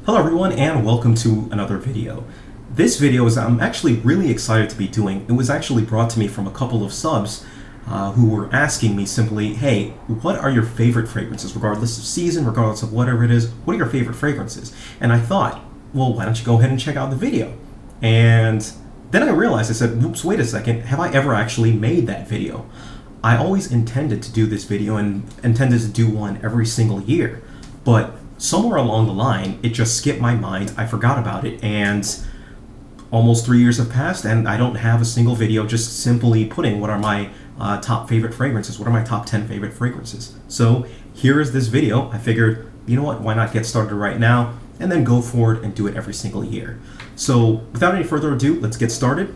Hello everyone and welcome to another video. This video I'm actually really excited to be doing. It was actually brought to me from a couple of subs who were asking me simply, hey, what are your favorite fragrances, regardless of season, regardless of whatever it is, what are your favorite fragrances? And I thought, well, why don't you go ahead and check out the video? And then I realized, I said, whoops, wait a second, have I ever actually made that video? I always intended to do this video and intended to do one every single year, but somewhere along the line, it just skipped my mind, I forgot about it, and almost 3 years have passed and I don't have a single video just simply putting what are my top favorite fragrances, what are my top 10 favorite fragrances. So here is this video. I figured, you know what, why not get started right now and then go forward and do it every single year. So without any further ado, let's get started.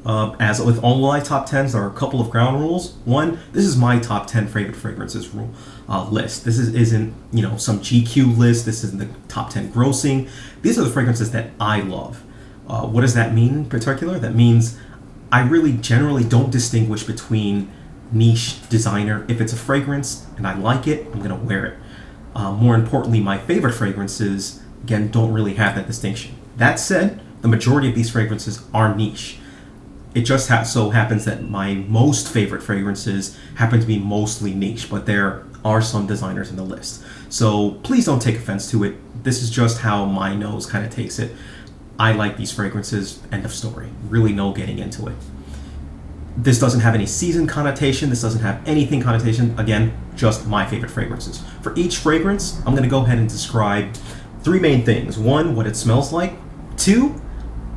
As with all my top 10s, there are a couple of ground rules. One, this is my top 10 favorite fragrances list. This isn't some GQ list. This isn't the top 10 grossing. These are the fragrances that I love. What does that mean in particular? That means I really generally don't distinguish between niche, designer. If it's a fragrance and I like it, I'm gonna wear it. More importantly, my favorite fragrances, again, don't really have that distinction. That said, the majority of these fragrances are niche. It just so happens that my most favorite fragrances happen to be mostly niche, but there are some designers in the list. So please don't take offense to it. This is just how my nose kind of takes it. I like these fragrances, end of story. Really no getting into it. This doesn't have any season connotation. This doesn't have anything connotation. Again, just my favorite fragrances. For each fragrance, I'm gonna go ahead and describe three main things. One, what it smells like. Two,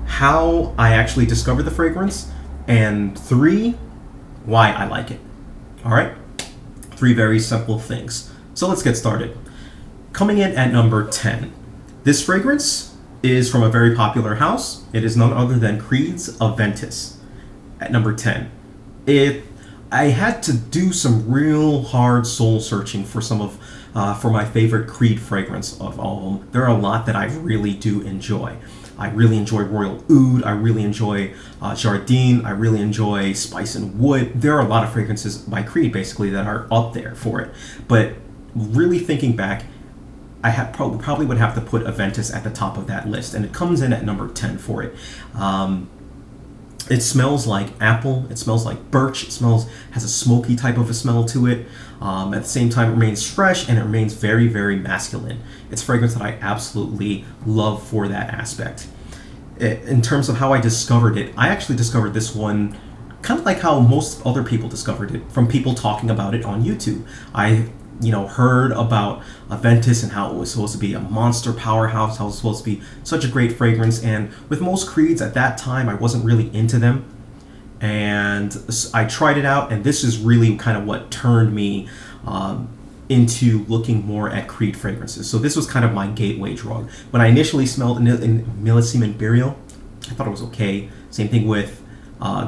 how I actually discovered the fragrance, and three, why I like it. All right, three very simple things. So let's get started. Coming in at number 10, this fragrance is from a very popular house. It is none other than Creed's Aventus. At number 10, I had to do some real hard soul searching for for my favorite Creed fragrance of all of them. There are a lot that I really do enjoy. I really enjoy Royal Oud, I really enjoy Jardin, I really enjoy Spice and Wood. There are a lot of fragrances by Creed basically that are up there for it. But really thinking back, I probably would have to put Aventus at the top of that list, and it comes in at number 10 for it. It smells like apple, it smells like birch, has a smoky type of a smell to it. At the same time, it remains fresh and it remains very, very masculine. It's a fragrance that I absolutely love for that aspect. In terms of how I discovered it, I actually discovered this one kind of like how most other people discovered it, from people talking about it on YouTube. I heard about Aventus and how it was supposed to be a monster powerhouse, how it was supposed to be such a great fragrance, and with most Creeds at that time, I wasn't really into them. And I tried it out, and this is really kind of what turned me into looking more at Creed fragrances. So this was kind of my gateway drug. When I initially smelled in Millésime Imperial, I thought it was okay. Same thing with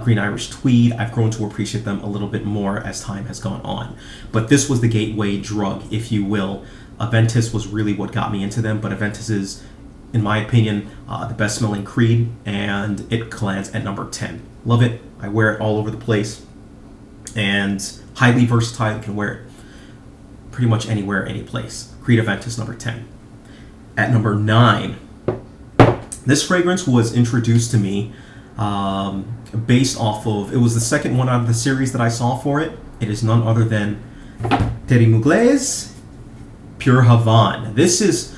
Green Irish Tweed. I've grown to appreciate them a little bit more as time has gone on. But this was the gateway drug, if you will. Aventus was really what got me into them, but Aventus is, in my opinion, the best smelling Creed, and it lands at number 10. Love it. I wear it all over the place, and highly versatile. You can wear it pretty much anywhere, any place. Creed Aventus, number 10. At number 9, this fragrance was introduced to me based off of, it was the second one out of the series that I saw for it. It is none other than Thierry Mugler's Pure Havane. This is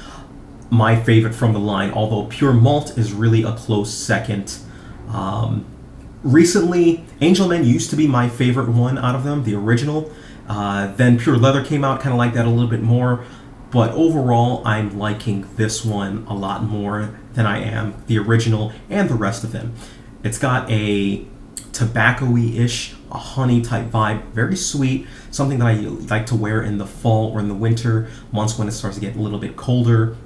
my favorite from the line, although Pure Malt is really a close second. Recently, Angel Men used to be my favorite one out of them, the original. Then Pure Leather came out, kind of like that a little bit more. But overall, I'm liking this one a lot more than I am the original and the rest of them. It's got a tobacco-y-ish, a honey-type vibe, very sweet, something that I like to wear in the fall or in the winter months when it starts to get a little bit colder.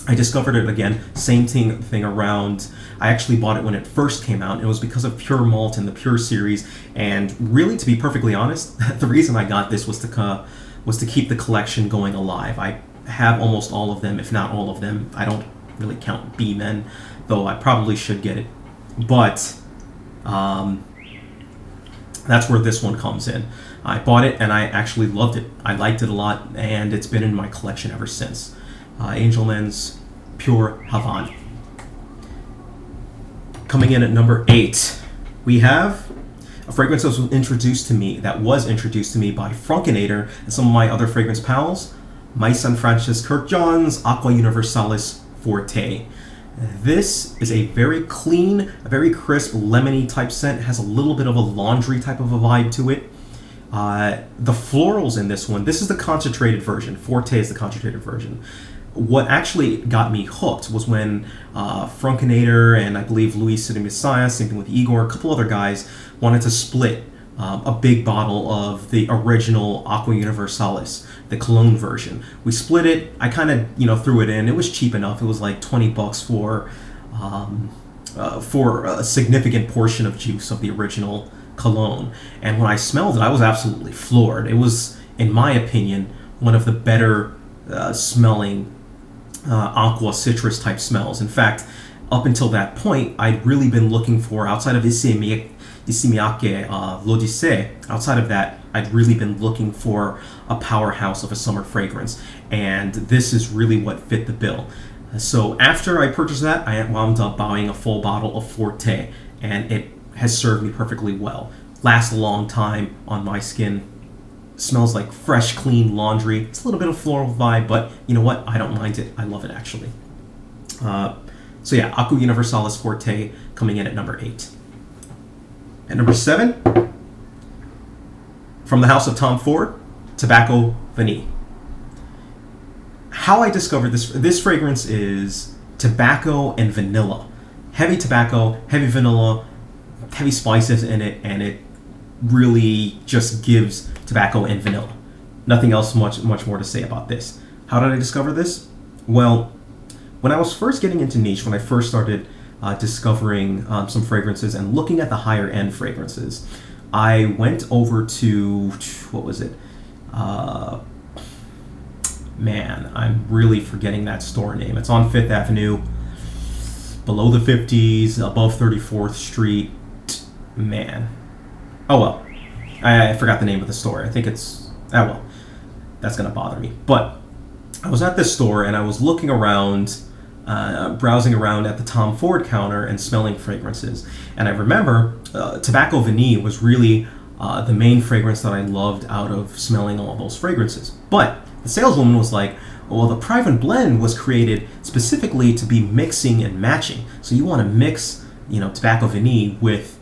I discovered it again, same thing around, I actually bought it when it first came out. It was because of Pure Malt and the Pure series, and really, to be perfectly honest, the reason I got this was to keep the collection going alive. I have almost all of them, if not all of them. I don't really count B-Men, though I probably should get it. But that's where this one comes in. I bought it and I actually loved it. I liked it a lot, and it's been in my collection ever since. Angel Men's Pure Havana. Coming in at number 8, we have a fragrance that was introduced to me by Frankenator and some of my other fragrance pals, My St. Francis Kirkjohn's Aqua Universalis Forte. This is a very clean, a very crisp, lemony type scent. It has a little bit of a laundry type of a vibe to it. The florals in this one, this is the concentrated version. Forte is the concentrated version. What actually got me hooked was when Frankenator and I believe Luis City Messiah, same thing with Igor, a couple other guys, wanted to split a big bottle of the original Aqua Universalis, the cologne version. We split it. I kind of threw it in. It was cheap enough. It was like $20 for a significant portion of juice of the original cologne. And when I smelled it, I was absolutely floored. It was, in my opinion, one of the better smelling aqua citrus type smells. In fact, up until that point, I'd really been looking for, outside of Issey Miyake L'Odyssée, outside of that, I'd really been looking for a powerhouse of a summer fragrance, and this is really what fit the bill. So after I purchased that, I wound up buying a full bottle of Forte, and it has served me perfectly well. Lasts a long time on my skin. Smells like fresh, clean laundry. It's a little bit of floral vibe, but you know what? I don't mind it. I love it, actually. So yeah, Aqua Universalis Forte coming in at number 8. At number 7, from the house of Tom Ford, Tobacco Vanille. How I discovered this fragrance is tobacco and vanilla. Heavy tobacco, heavy vanilla, heavy spices in it, and it really just gives tobacco and vanilla. Nothing else much more to say about this. How did I discover this? Well, when I was first getting into niche, when I first started discovering some fragrances and looking at the higher end fragrances, I went over to, what was it? Man, I'm really forgetting that store name. It's on 5th Avenue, below the 50s, above 34th Street. Man. Oh well. I forgot the name of the store. I think it's, oh well. That's going to bother me. But I was at this store and I was looking around, browsing around at the Tom Ford counter and smelling fragrances. And I remember Tobacco Vanille was really the main fragrance that I loved out of smelling all those fragrances. But the saleswoman was like, well, the Private Blend was created specifically to be mixing and matching. So you want to mix, Tobacco Vanille with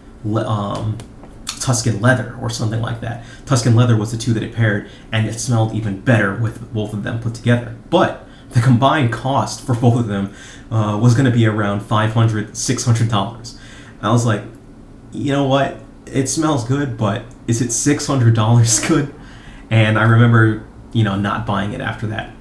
Tuscan Leather or something like that. Tuscan Leather was the two that it paired, and it smelled even better with both of them put together. But the combined cost for both of them was going to be around $500, $600. I was like, you know what? It smells good, but is it $600 good? And I remember, not buying it after that.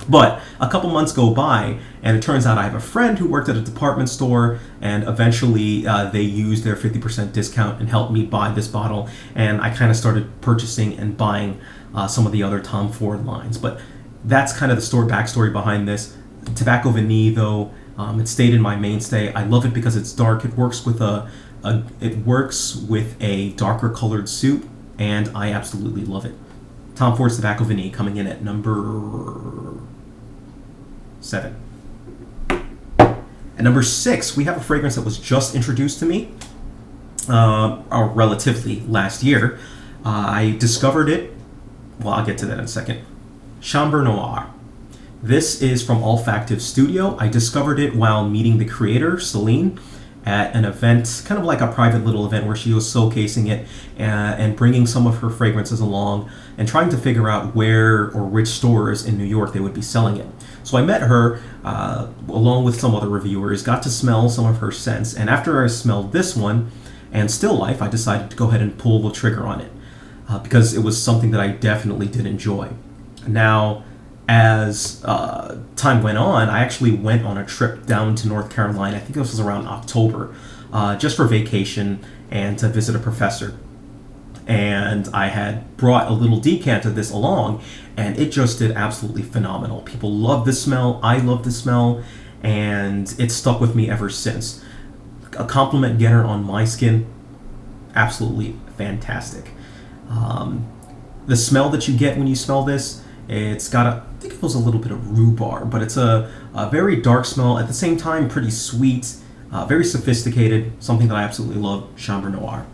But a couple months go by, and it turns out I have a friend who worked at a department store, and eventually they used their 50% discount and helped me buy this bottle, and I kind of started purchasing and buying some of the other Tom Ford lines. But that's kind of the backstory behind this. Tobacco Vanille, though, it stayed in my mainstay. I love it because it's dark. It works with a darker colored suit, and I absolutely love it. Tom Ford's Tobacco Vanille coming in at number 7. At number 6, we have a fragrance that was just introduced to me, or relatively last year. I discovered it. Well, I'll get to that in a second. Chambre Noire. This is from Olfactive Studio. I discovered it while meeting the creator, Celine, at an event, kind of like a private little event where she was showcasing it and bringing some of her fragrances along and trying to figure out where or which stores in New York they would be selling it. So I met her along with some other reviewers, got to smell some of her scents, and after I smelled this one and Still Life, I decided to go ahead and pull the trigger on it because it was something that I definitely did enjoy. Now, as time went on, I actually went on a trip down to North Carolina. I think this was around October, just for vacation and to visit a professor. And I had brought a little decant of this along, and it just did absolutely phenomenal. People loved the smell, I loved the smell, and it stuck with me ever since. A compliment getter on my skin, absolutely fantastic. The smell that you get when you smell this, It's got I think it was a little bit of rhubarb, but it's a very dark smell. At the same time, pretty sweet, very sophisticated, something that I absolutely love, Chambre Noire.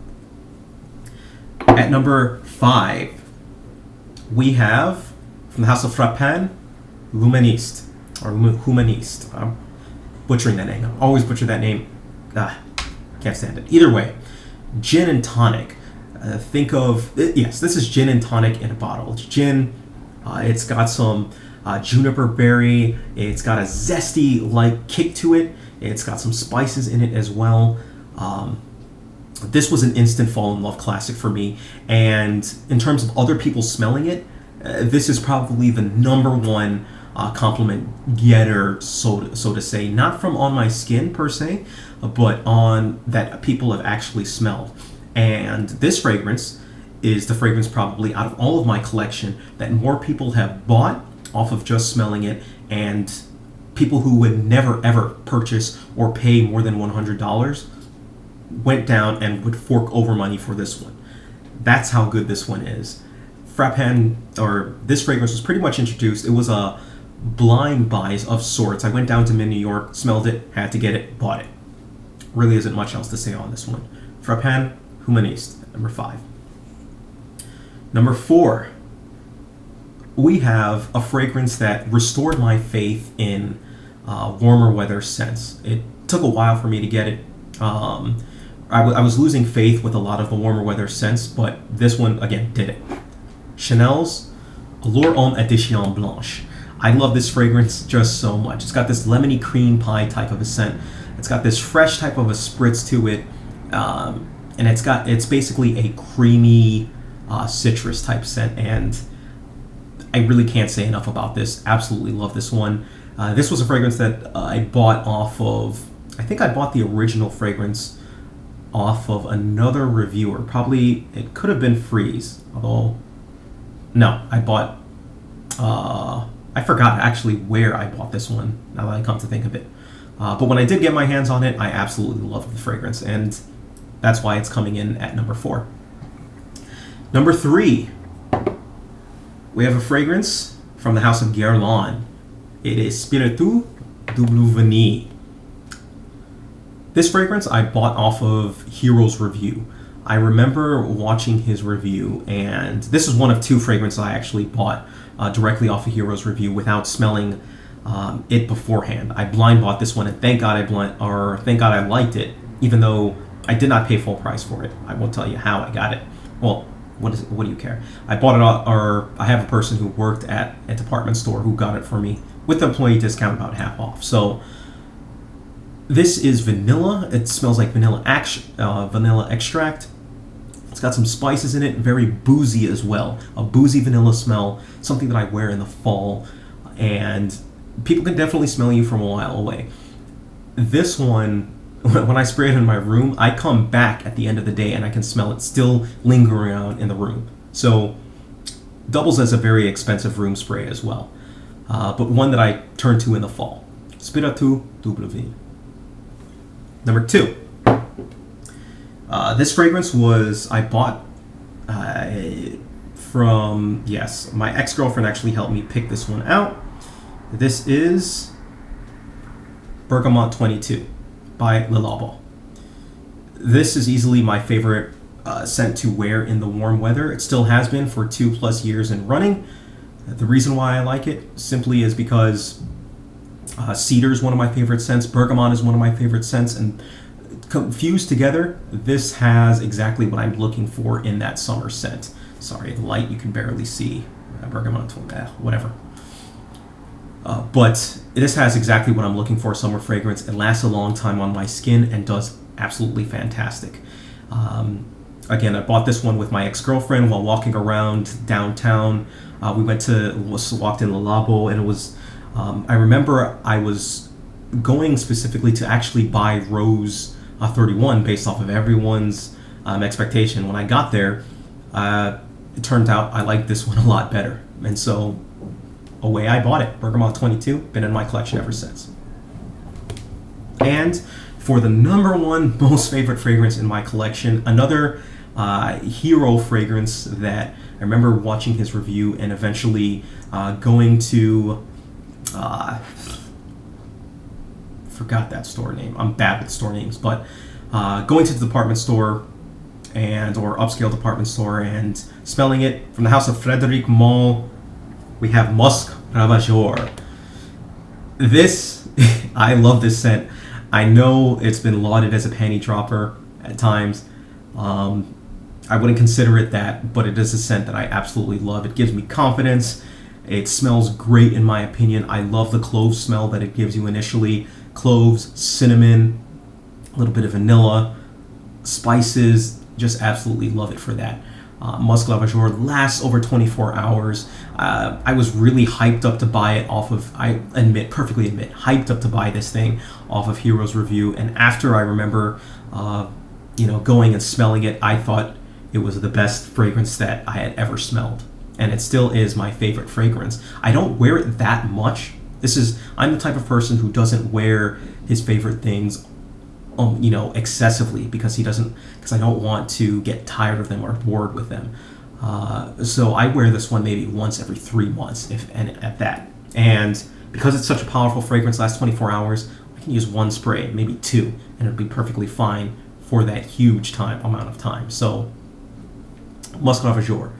At number 5, we have, from the House of Frappin, L'Humaniste, or Humaniste. I'm butchering that name. I always butcher that name. Can't stand it. Either way, gin and tonic. Think of, yes, this is gin and tonic in a bottle. It's gin. It's got some juniper berry. It's got a zesty-like kick to it. It's got some spices in it as well. This was an instant fall-in-love classic for me. And in terms of other people smelling it, this is probably the number one compliment getter, so to say. Not from on my skin, per se, but on that people have actually smelled. And this fragrance is the fragrance probably out of all of my collection that more people have bought off of just smelling it, and people who would never ever purchase or pay more than $100 went down and would fork over money for this one. That's how good this one is. Frappin, or this fragrance, was pretty much introduced. It was a blind buys of sorts. I went down to New York, smelled it, had to get it, bought it. Really isn't much else to say on this one. Frappin Humaniste, number 5. Number 4, we have a fragrance that restored my faith in warmer weather scents. It took a while for me to get it. I was losing faith with a lot of the warmer weather scents, but this one, again, did it. Chanel's Allure Homme Edition Blanche. I love this fragrance just so much. It's got this lemony cream pie type of a scent. It's got this fresh type of a spritz to it, and it's basically a creamy citrus type scent. And I really can't say enough about this. Absolutely love this one. This was a fragrance that I bought off of. I think I bought the original fragrance off of another reviewer. Probably it could have been Freeze, although no, I bought. I forgot actually where I bought this one, now that I come to think of it. But when I did get my hands on it, I absolutely loved the fragrance, and that's why it's coming in at number 4. Number 3, we have a fragrance from the House of Guerlain. It is Spiritueux Double Vanille. This fragrance I bought off of Hero's review. I remember watching his review, and this is one of 2 fragrances I actually bought directly off of Hero's review without smelling it beforehand. I blind bought this one, and thank God I liked it, even though I did not pay full price for it. I won't tell you how I got it. Well, what do you care? I bought it, or I have a person who worked at a department store who got it for me with the employee discount, about half off. So this is vanilla. It smells like vanilla extract. It's got some spices in it, very boozy as well. A boozy vanilla smell, something that I wear in the fall, and people can definitely smell you from a while away. This one, when I spray it in my room, I come back at the end of the day and I can smell it still lingering around in the room. So doubles as a very expensive room spray as well, but one that I turn to in the fall. Spiritueux Double Vanille. Number 2. This fragrance I bought from, yes, my ex-girlfriend actually helped me pick this one out. This is Bergamot 22 by Le Labo. This is easily my favorite scent to wear in the warm weather. It still has been for 2+ years and running. The reason why I like it simply is because cedar is one of my favorite scents, bergamot is one of my favorite scents, and fused together, this has exactly what I'm looking for in that summer scent. Sorry, the light you can barely see. Bergamot, whatever. But this has exactly what I'm looking for, summer fragrance. It lasts a long time on my skin and does absolutely fantastic. Again, I bought this one with my ex-girlfriend while walking around downtown. We walked in Le Labo, and it was, I remember I was going specifically to actually buy Rose 31 based off of everyone's expectation. When I got there, it turned out I liked this one a lot better. And so away I bought it. Bergamot 22, been in my collection ever since. And for the number 1 most favorite fragrance in my collection, another hero fragrance that I remember watching his review and eventually going to forgot that store name. I'm bad with store names, but going to the department store or upscale department store and smelling it from the house of Frederic Malle. We have Musk Ravageur. This, I love this scent. I know it's been lauded as a panty dropper at times. I wouldn't consider it that, but it is a scent that I absolutely love. It gives me confidence. It smells great in my opinion. I love the clove smell that it gives you initially. Cloves, cinnamon, a little bit of vanilla, spices. Just absolutely love it for that. Musk Ravageur lasts over 24 hours. I was really hyped up to buy it off of, perfectly admit, hyped up to buy this thing off of Hero's review. And after I remember, going and smelling it, I thought it was the best fragrance that I had ever smelled. And it still is my favorite fragrance. I don't wear it that much. I'm the type of person who doesn't wear his favorite things excessively because I don't want to get tired of them or bored with them. So I wear this one maybe once every 3 months, and at that. And because it's such a powerful fragrance, lasts 24 hours, I can use one spray, maybe 2, and it'll be perfectly fine for that huge amount of time. So Musk Ravageur,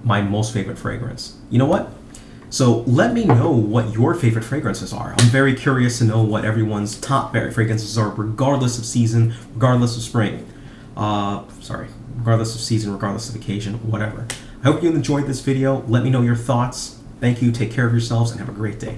my most favorite fragrance. You know what? So let me know what your favorite fragrances are. I'm very curious to know what everyone's top favorite fragrances are, regardless of season, regardless of spring. Regardless of season, regardless of occasion, whatever. I hope you enjoyed this video. Let me know your thoughts. Thank you. Take care of yourselves and have a great day.